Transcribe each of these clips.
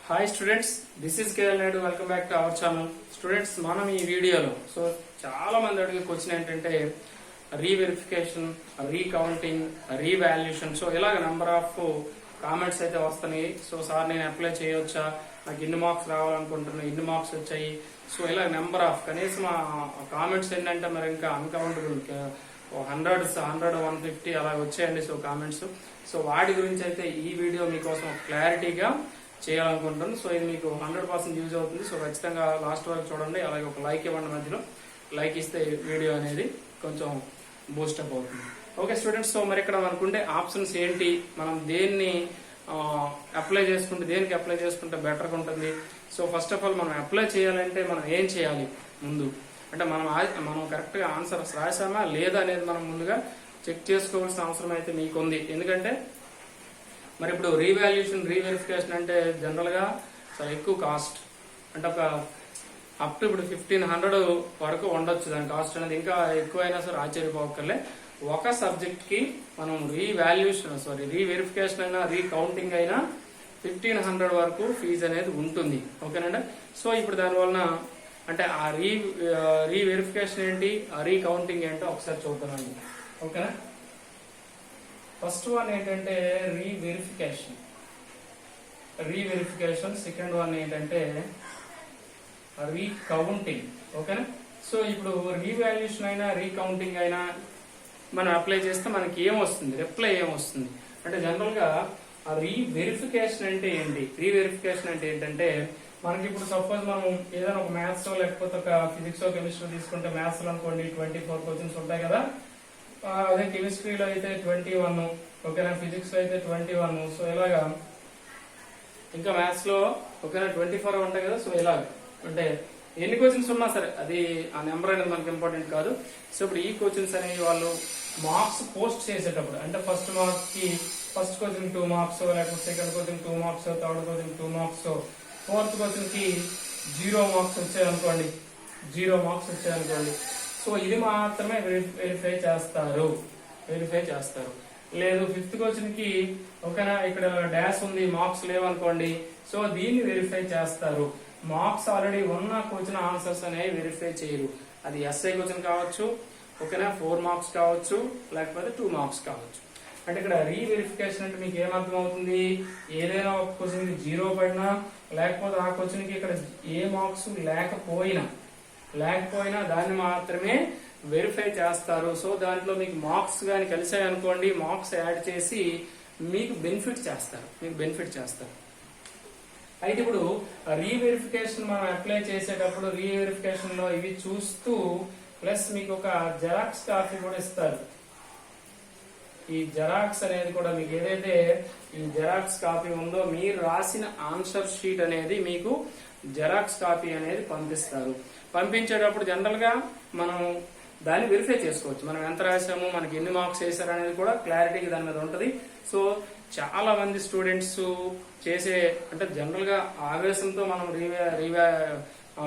Hi students, this is KL Naidu. Welcome back to our channel. Students, మనం ఈ వీడియోలో చాలా మంది అడిగే క్వశ్చన్ ఏంటంటే రీవెరిఫికేషన్, రీకౌంటింగ్, రీవాల్యుయేషన్. ఇలాగ నెంబర్ ఆఫ్ కామెంట్స్ అయితే వస్తున్నాయి. సార్ నేను అప్లై చేయవచ్చా, నాకు ఇన్ని మార్క్స్ రావాలనుకుంటున్నాను, ఇన్ని మార్క్స్ వచ్చాయి. ఇలా నెంబర్ ఆఫ్ కనీసం కామెంట్స్ ఏంటంటే మరి ఇంకా అన్కౌంటబుల్ 100, 150 అలా వచ్చాయండి కామెంట్స్. వాటి గురించి అయితే ఈ వీడియో మీకోసం క్లారిటీగా చేయాలనుకుంటున్నాను. ఇది మీకు 100% యూజ్ అవుతుంది. ఖచ్చితంగా లాస్ట్ వరకు చూడండి. అలాగే ఒక లైక్ ఇవ్వండి. మధ్యలో లైక్ ఇస్తే వీడియో అనేది కొంచెం బూస్టప్ అవుతుంది. ఓకే స్టూడెంట్స్, మరి ఇక్కడ అనుకుంటే ఆప్షన్స్ ఏంటి, మనం దేనికి అప్లై చేసుకుంటే బెటర్గా ఉంటుంది. ఫస్ట్ ఆఫ్ ఆల్ మనం అప్లై చేయాలంటే మనం ఏం చేయాలి ముందు అంటే మనం కరెక్ట్ గా ఆన్సర్స్ రాసామా లేదా అనేది మనం ముందుగా చెక్ చేసుకోవాల్సిన అవసరం అయితే మీకుంది. ఎందుకంటే మరి ఇప్పుడు రీవాల్యుయేషన్, రీవెరిఫికేషన్ అంటే జనరల్ గా చాలా ఎక్కువ కాస్ట్, అంటే ఒక అప్ టు ఇప్పుడు 1500 వరకు ఉండొచ్చు దాని కాస్ట్ అనేది. ఇంకా ఎక్కువైనా సరే ఆశ్చర్యపోకర్లే. ఒక సబ్జెక్ట్ కి మనం రీవెరిఫికేషన్ అయినా రీకౌంటింగ్ అయినా 1500 వరకు ఫీజు అనేది ఉంటుంది. ఓకేనండి. ఇప్పుడు దానివలన అంటే ఆ రీవెరిఫికేషన్ ఏంటి, ఆ రీకౌంటింగ్ ఏంటో ఒకసారి చూద్దామండి. ఓకేనా. ఫస్ట్ వన్ ఏంటంటే రీవెరిఫికేషన్, సెకండ్ వన్ ఏంటంటే రీకౌంటింగ్. ఓకేనా. ఇప్పుడు రీవాల్యుయేషన్ అయినా రీకౌంటింగ్ అయినా మనం అప్లై చేస్తే మనకి ఏమొస్తుంది, రిప్లై ఏమొస్తుంది అంటే జనరల్ గా ఆ రీవెరిఫికేషన్ అంటే ఏంటి, రీవెరిఫికేషన్ అంటే ఏంటంటే మనకి ఇప్పుడు సపోజ్ మనం ఏదైనా ఒక మ్యాథ్స్ లేకపోతే ఒక ఫిజిక్స్ కెమిస్ట్రీ తీసుకుంటే మ్యాథ్స్ లో అనుకోండి 24 క్వశ్చన్స్ ఉంటాయి కదా. అదే కెమిస్ట్రీలో అయితే 21, ఓకేనా, ఫిజిక్స్ లో అయితే 21. ఇలాగా ఇంకా మ్యాథ్స్ లో ఓకేనా 24 ఉంటాయి కదా. ఇలాగ అంటే ఎన్ని క్వశ్చన్స్ ఉన్నా సరే అది ఆ నెంబర్ అనేది మనకి ఇంపార్టెంట్ కాదు. ఇప్పుడు ఈ క్వశ్చన్స్ అనేవి వాళ్ళు మార్క్స్ పోస్ట్ చేసేటప్పుడు అంటే ఫస్ట్ మార్క్స్ కి ఫస్ట్ క్వశ్చన్ 2 మార్క్స్, లేకపోతే second question 2 marks, third question 2 marks, fourth question కి 0 మార్క్స్ వచ్చాయనుకోండి, 0 మార్క్స్ వచ్చాయనుకోండి. ఇది మాత్రమే వెరిఫై చేస్తారు. లేదు ఫిఫ్త్ క్వశ్చన్ కి ఓకేనా ఇక్కడ డాష్ ఉంది, మార్క్స్ లేవనుకోండి, దీన్ని వెరిఫై చేస్తారు. మార్క్స్ ఆల్రెడీ ఉన్న క్వశ్చన్ ఆన్సర్స్ అనేవి వెరిఫై చేయరు. అది ఎస్ఐ క్వశ్చన్ కావచ్చు, ఓకేనా, 4 మార్క్స్ కావచ్చు, లేకపోతే 2 మార్క్స్ కావచ్చు. అంటే ఇక్కడ రీవెరిఫికేషన్ అంటే మీకు ఏమర్థం అవుతుంది, ఏదైనా ఒక క్వశ్చన్ కి 0 పడినా లేకపోతే ఆ క్వశ్చన్ కి ఇక్కడ ఏ మార్క్స్ లేకపోయినా దాన్ని మాత్రమే వెరిఫై చేస్తారు. దాంట్లో మీకు మార్క్స్ కానీ కలిసాయి అనుకోండి, మార్క్స్ యాడ్ చేసి మీకు బెనిఫిట్ చేస్తారు. అయితే ఇప్పుడు రీవెరిఫికేషన్ మనం అప్లై చేసేటప్పుడు రీవెరిఫికేషన్ లో ఇవి చూస్తూ ప్లస్ మీకు ఒక జెరాక్స్ కాపీ కూడా ఇస్తారు. ఈ జెరాక్స్ అనేది కూడా మీకు ఏదైతే ఈ జెరాక్స్ కాపీ ఉందో మీరు రాసిన ఆన్సర్ షీట్ అనేది మీకు జెరాక్స్ కాపీ అనేది పంపిస్తారు. పంపించేటప్పుడు జనరల్ గా మనం దాన్ని వెరిఫై చేసుకోవచ్చు. మనం ఎంత రాసాము, మనకి ఎన్ని మార్క్స్ వేసారు అనేది కూడా క్లారిటీగా దాని మీద ఉంటది. చాలా మంది స్టూడెంట్స్ చేసే అంటే జనరల్ గా ఆవేశంతో మనం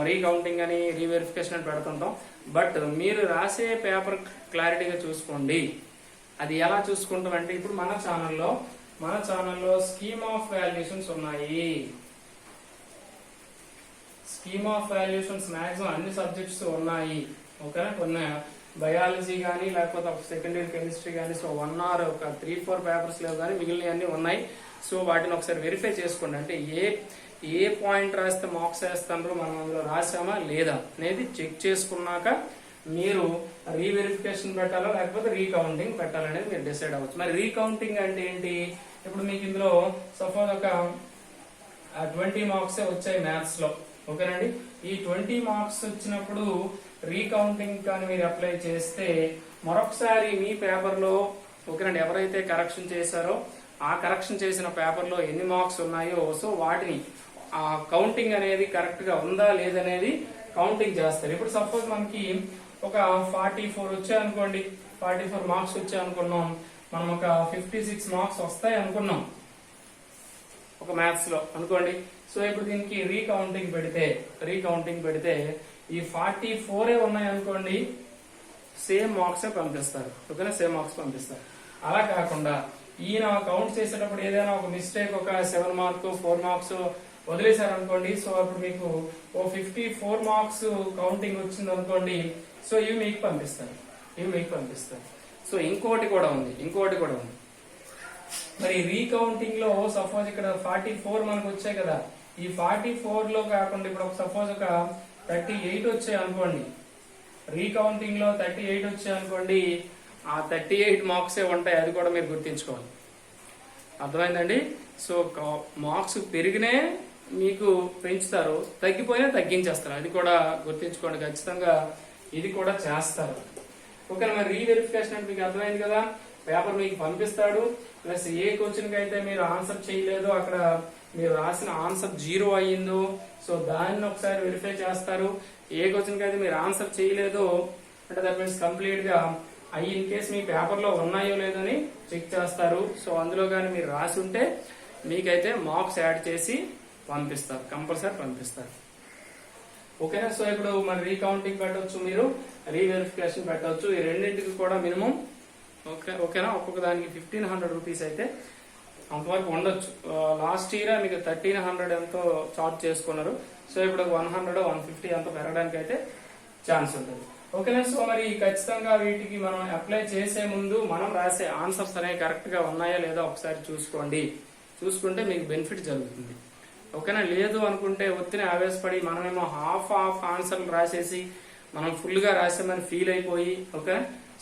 రీకౌంటింగ్ అని రీవెరిఫికేషన్ అని పెడుతుంటాం. బట్ మీరు రాసే పేపర్ క్లారిటీగా చూసుకోండి. అది ఎలా చూసుకుంటాం అంటే ఇప్పుడు మన ఛానల్లో స్కీమ్ ఆఫ్ వాల్యుయేషన్స్ ఉన్నాయి. స్కీమ్ ఆఫ్ వాల్యుయేషన్స్ మాక్సిమం అన్ని సబ్జెక్ట్స్ ఉన్నాయి. ఓకేనా. కొన్ని బయాలజీ కానీ లేకపోతే ఒక సెకండ్ ఇయర్ కెమిస్ట్రీ కానీ 1 or 3-4 పేపర్స్ లేవు కానీ మిగిలిన అన్ని ఉన్నాయి. వాటిని ఒకసారి వెరిఫై చేసుకోండి. అంటే ఏ పాయింట్ రాస్తే మార్క్స్ వేస్తారో మనం అందులో రాసామా లేదా అనేది చెక్ చేసుకున్నాక మీరు రీవెరిఫికేషన్ పెట్టాలో లేకపోతే రీకౌంటింగ్ పెట్టాలనేది మీరు డిసైడ్ అవ్వచ్చు. మరి రీకౌంటింగ్ అంటే ఏంటి, ఇప్పుడు మీకు ఇందులో సపోజ్ ఒక 20 మార్క్స్ వచ్చాయి మ్యాథ్స్ లో, ఓకేనండి. ఈ 20 మార్క్స్ వచ్చినప్పుడు రీకౌంటింగ్ కానీ మీరు అప్లై చేస్తే మరొకసారి మీ పేపర్ లో ఓకేనండి ఎవరైతే కరెక్షన్ చేశారో ఆ కరెక్షన్ చేసిన పేపర్ లో ఎన్ని మార్క్స్ ఉన్నాయో వాటిని ఆ కౌంటింగ్ అనేది కరెక్ట్ గా ఉందా లేదనేది కౌంటింగ్ చేస్తారు. ఇప్పుడు సపోజ్ మనకి ఒక 44 వచ్చాయనుకోండి, 44 మార్క్స్ వచ్చాయనుకున్నాం, మనం ఒక 56 మార్క్స్ వస్తాయి అనుకున్నాం ఒక మ్యాథ్స్ లో అనుకోండి. ఇప్పుడు దీనికి రీకౌంటింగ్ పెడితే ఈ 44 ఉన్నాయి అనుకోండి, సేమ్ మార్క్స్ పంపిస్తారు. ఓకేనా, సేమ్ మార్క్స్ పంపిస్తారు. అలా కాకుండా ఈయన కౌంట్ చేసేటప్పుడు ఏదైనా ఒక మిస్టేక్ ఒక 7 మార్క్స్ 4 మార్క్స్ వదిలేశారు అనుకోండి, సో అప్పుడు మీకు ఓ 54 మార్క్స్ కౌంటింగ్ వచ్చింది అనుకోండి, సో ఇవి మీకు పంపిస్తారు. సో ఇంకోటి కూడా ఉంది. మరి రీకౌంటింగ్ లో సపోజ్ ఇక్కడ 44 మనకు వచ్చాయి కదా, ఈ 44 లో కాకుండా ఇప్పుడు సపోజ్ ఒక 38 వచ్చాయి అనుకోండి, రీకౌంటింగ్ లో 38 వచ్చాయి అనుకోండి, ఆ 38 మార్క్సే ఉంటాయి. అది కూడా మీరు గుర్తించుకోవాలి. అర్థమైందండి? సో మార్క్స్ పెరిగినే మీకు పెంచుతారు, తగ్గిపోయినా తగ్గించేస్తారు. అది కూడా గుర్తించుకోండి ఖచ్చితంగా. ఇది కూడా చేస్తారు. ఓకే, మరి రీవెరిఫికేషన్ అంటే మీకు అర్థమైంది కదా. పేపర్ మీకు పంపిస్తాడు, ప్లస్ ఏ క్వశ్చన్ కి అయితే మీరు ఆన్సర్ చేయలేదో, అక్కడ మీరు రాసిన ఆన్సర్ 0 అయ్యిందో, సో దాన్ని ఒకసారి వెరిఫై చేస్తారు. ఏ క్వశ్చన్ కి అయితే మీరు ఆన్సర్ చేయలేదో అంటే దట్ మీన్స్ కంప్లీట్ గా అవి ఇన్ కేసు మీ పేపర్ లో ఉన్నాయో లేదని చెక్ చేస్తారు. సో అందులో కానీ మీరు రాసి ఉంటే మీకైతే మార్క్స్ యాడ్ చేసి పంపిస్తారు, కంపల్సరీ పంపిస్తారు. ఓకేనా? సో ఇప్పుడు మన రీకౌంటింగ్ పెట్టవచ్చు, మీరు రీవెరిఫికేషన్ పెట్టవచ్చు. ఈ రెండింటికి కూడా మినిమం ఓకేనా, ఒక్కొక్క దానికి 1500 రూపీస్ అయితే అంతవరకు ఉండొచ్చు. లాస్ట్ ఇయర్ మీకు 1300 ఎంతో చార్జ్ చేసుకున్నారు. సో ఇప్పుడు 100 150 ఎంతో పెరగడానికి అయితే ఛాన్స్ ఉంటుంది. ఓకేనా? సో మరి ఖచ్చితంగా వీటికి మనం అప్లై చేసే ముందు మనం రాసే ఆన్సర్స్ అనేవి కరెక్ట్ గా ఉన్నాయా లేదా ఒకసారి చూసుకుంటే మీకు బెనిఫిట్ జరుగుతుంది. ఓకేనా? లేదు అనుకుంటే ఒత్తిని ఆవేశపడి మనమేమో హాఫ్ ఆన్సర్లు రాసేసి మనం ఫుల్ గా రాసామని ఫీల్ అయిపోయి, ఓకే,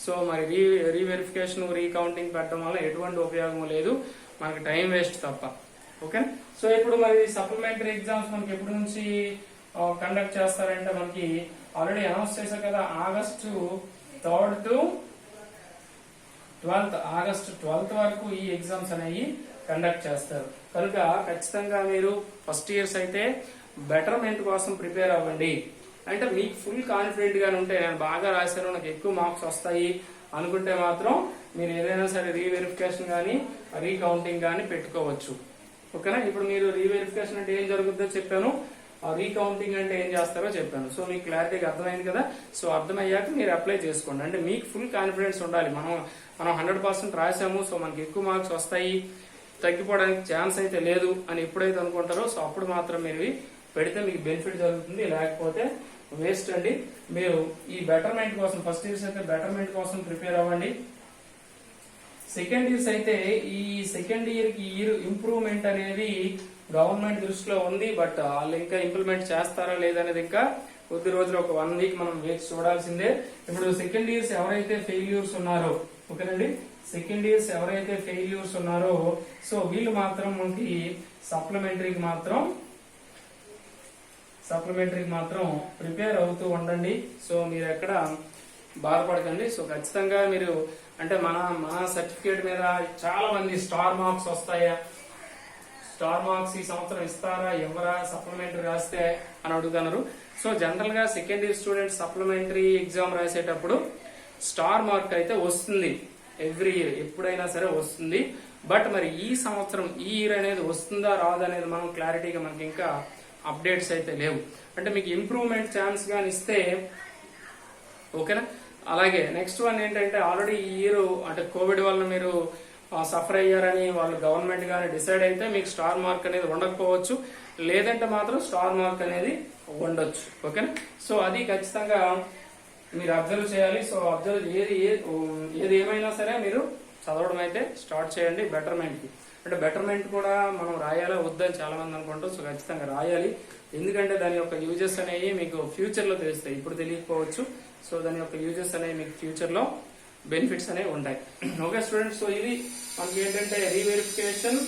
సో మరి రీవెరిఫికేషన్ రీకౌంటింగ్ పెట్టడం వల్ల ఎటువంటి ఉపయోగం లేదు, మనకి టైం వేస్ట్ తప్ప. ఓకే, సో ఇప్పుడు మరి సప్లిమెంటరీ ఎగ్జామ్స్ మనకి ఎప్పటి నుంచి కండక్ట్ చేస్తారంటే మనకి ఆల్రెడీ అనౌన్స్ చేశారు కదా, August 3rd to 12th, August 12th వరకు ఈ ఎగ్జామ్స్ అనేవి కండక్ట్ చేస్తారు. కనుక ఖచ్చితంగా మీరు ఫస్ట్ ఇయర్స్ అయితే బెటర్మెంట్ కోసం ప్రిపేర్ అవ్వండి. అంటే మీకు ఫుల్ కాన్ఫిడెంట్ గానే ఉంటే, నేను బాగా రాశాను, నాకు ఎక్కువ మార్క్స్ వస్తాయి అనుకుంటే మాత్రం మీరు ఏదైనా సరే రీవెరిఫికేషన్ కానీ రీకౌంటింగ్ కానీ పెట్టుకోవచ్చు. ఓకేనా? ఇప్పుడు మీరు రీవెరిఫికేషన్ అంటే ఏం జరుగుతుందో చెప్పాను, రీకౌంటింగ్ అంటే ఏం చేస్తారో చెప్పాను. సో మీకు క్లారిటీగా అర్థమైంది కదా. సో అర్థమయ్యాక మీరు అప్లై చేసుకోండి. అంటే మీకు ఫుల్ కాన్ఫిడెన్స్ ఉండాలి, మనం 100% రాసాము, సో మనకి ఎక్కువ మార్క్స్ వస్తాయి, తగ్గిపోవడానికి ఛాన్స్ అయితే లేదు అని ఎప్పుడైతే అనుకుంటారో, సో అప్పుడు మాత్రం మీరు పెడితే మీకు బెనిఫిట్ జరుగుతుంది. లేకపోతే వేస్ట్ అండి. మీరు ఈ బెటర్మెంట్ కోసం ఫస్ట్ ఇయర్స్ అయితే బెటర్మెంట్ కోసం ప్రిపేర్ అవ్వండి. సెకండ్ ఇయర్స్ అయితే ఈ సెకండ్ ఇయర్ కి ఇయర్ ఇంప్రూవ్మెంట్ అనేది గవర్నమెంట్ దృష్టిలో ఉంది. బట్ వాళ్ళు ఇంకా ఇంప్లిమెంట్ చేస్తారా లేదనేది ఇంకా కొద్ది రోజులు, ఒక 1 వీక్ మనం వేచి చూడాల్సిందే. ఇప్పుడు సెకండ్ ఇయర్స్ ఎవరైతే ఫెయిల్యూర్స్ ఉన్నారో, ఓకేనండి, సెకండ్ ఇయర్స్ ఎవరైతే ఫెయిల్యూర్స్ ఉన్నారో, సో వీళ్ళు మాత్రం మనకి సప్లిమెంటరీకి మాత్రం ప్రిపేర్ అవుతూ ఉండండి. సో మీరు ఎక్కడ బాధపడకండి. సో ఖచ్చితంగా మీరు అంటే మన సర్టిఫికేట్ మీద చాలా మంది స్టార్ మార్క్స్ వస్తాయా, స్టార్ మార్క్స్ ఈ సంవత్సరం ఇస్తారా, ఎవరా సప్లిమెంటరీ రాస్తే అని అడుగుతున్నారు. సో జనరల్ గా second year students supplementary exam రాసేటప్పుడు స్టార్ మార్క్ అయితే వస్తుంది, ఎవ్రీ ఇయర్ ఎప్పుడైనా సరే వస్తుంది. బట్ మరి ఈ సంవత్సరం ఈ ఇయర్ అనేది వస్తుందా రాదా అనేది మనం క్లారిటీగా మనకి ఇంకా అప్డేట్స్ అయితే లేవు. అంటే మీకు ఇంప్రూవ్మెంట్ ఛాన్స్ గాని ఇస్తే ఓకేనా. అలాగే నెక్స్ట్ వన్ ఏంటంటే, ఆల్రెడీ ఈ ఇయర్ అంటే కోవిడ్ వల్ల మీరు సఫర్ అయ్యారని వాళ్ళు గవర్నమెంట్ గానీ డిసైడ్ అయితే మీకు స్టార్ మార్క్ అనేది ఉండకపోవచ్చు, లేదంటే మాత్రం స్టార్ మార్క్ అనేది ఉండొచ్చు. ఓకేనా. సో అది ఖచ్చితంగా మీరు అబ్జర్వ్ చేయాలి. సో అబ్జర్వ్ ఏది ఏమైనా సరే మీరు చదవడం అయితే స్టార్ట్ చేయండి బెటర్మెంట్ కి. అంటే బెటర్మెంట్ కూడా మనం రాయాలా వద్దని చాలా మంది అనుకుంటారు. సో ఖచ్చితంగా రాయాలి, ఎందుకంటే దాని యొక్క యూజెస్ అనేవి మీకు ఫ్యూచర్ లో తెలుస్తాయి, ఇప్పుడు తెలియకపోవచ్చు. సో దాని యొక్క యూజెస్ అనేవి మీకు ఫ్యూచర్ లో బెనిఫిట్స్ అనేవి ఉంటాయి. ఓకే స్టూడెంట్స్, సో ఇది మనకి ఏంటంటే రీవెరిఫికేషన్,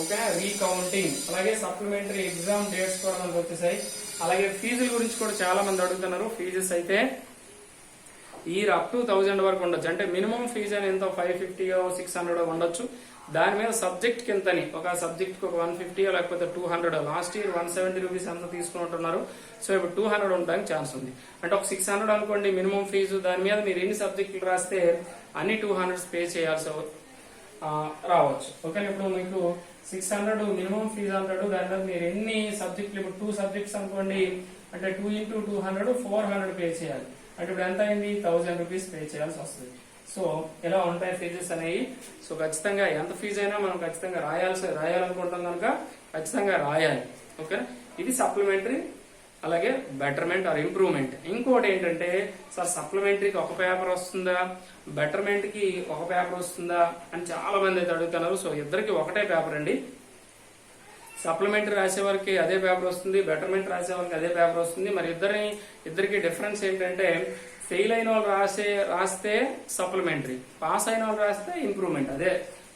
ఓకే, రీకౌంటింగ్, అలాగే సప్లిమెంటరీ ఎగ్జామ్ డేట్స్ కూడా మనకు వచ్చేసాయి. అలాగే ఫీజుల గురించి కూడా చాలా మంది అడుగుతున్నారు. ఫీజెస్ అయితే ఇయర్ అప్ టు 1000 వరకు ఉండొచ్చు. అంటే మినిమం ఫీజు అని ఎంతో 550 600 ఉండొచ్చు. దాని మీద సబ్జెక్ట్ కింతని, ఒక సబ్జెక్ట్ కి ఒక 150 లేకపోతే 200. లాస్ట్ ఇయర్ 170 రూపీస్ ఎంత తీసుకుంటున్నారు, సో ఇప్పుడు 200 ఉండడానికి ఛాన్స్ ఉంది. అంటే ఒక 600 అనుకోండి మినిమం ఫీజు. దాని మీద మీరు ఎన్ని సబ్జెక్టులు రాస్తే అన్ని 200 పే చేయాల్సి రావచ్చు. ఓకే, ఇప్పుడు మీకు 600 మినిమం ఫీజు అంటాడు, దాని మీద మీరు ఎన్ని సబ్జెక్టులు, ఇప్పుడు 2 సబ్జెక్ట్స్ అనుకోండి, అంటే 2 into 200 400 పే చేయాలి. అంటే ఇప్పుడు ఎంత అయింది, 1000 రూపీస్ పే చేయాల్సి వస్తుంది. సో ఎలా ఉంటాయి ఫీజెస్ అనేవి. సో ఖచ్చితంగా ఎంత ఫీజు అయినా మనం ఖచ్చితంగా రాయాలనుకుంటాం కనుక ఖచ్చితంగా రాయాలి. ఓకే, ఇది సప్లిమెంటరీ. అలాగే బెటర్మెంట్ ఆర్ ఇంప్రూవ్మెంట్. ఇంకోటి ఏంటంటే సార్ సప్లిమెంటరీకి ఒక పేపర్ వస్తుందా, బెటర్మెంట్ కి ఒక పేపర్ వస్తుందా అని చాలా మంది అయితే అడుగుతున్నారు. సో ఇద్దరికి ఒకటే పేపర్ అండి. సప్లిమెంటరీ రాసే వారికి అదే పేపర్ వస్తుంది, బెటర్మెంట్ రాసే వారికి అదే పేపర్ వస్తుంది. మరి ఇద్దరికి డిఫరెన్స్ ఏంటంటే ఫెయిల్ అయిన వాళ్ళు రాస్తే సప్లిమెంటరీ, పాస్ అయిన వాళ్ళు రాస్తే ఇంప్రూవ్మెంట్. అదే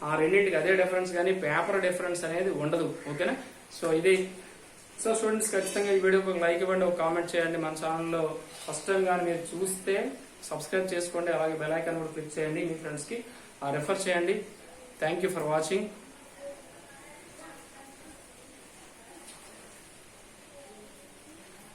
ఆ రెండింటికి అదే డిఫరెన్స్, కానీ పేపర్ డిఫరెన్స్ అనేది ఉండదు. ఓకేనా? సో ఇది. సో స్టూడెంట్స్ ఖచ్చితంగా ఈ వీడియోకి ఒక లైక్ ఇవ్వండి, ఒక కామెంట్ చేయండి. మన ఛానల్లో ఫస్ట్ టైం కానీ మీరు చూస్తే సబ్స్క్రైబ్ చేసుకోండి, అలాగే బెల్ ఐకాన్ కూడా క్లిక్ చేయండి, మీ ఫ్రెండ్స్ కి రెఫర్ చేయండి. Thank you for watching.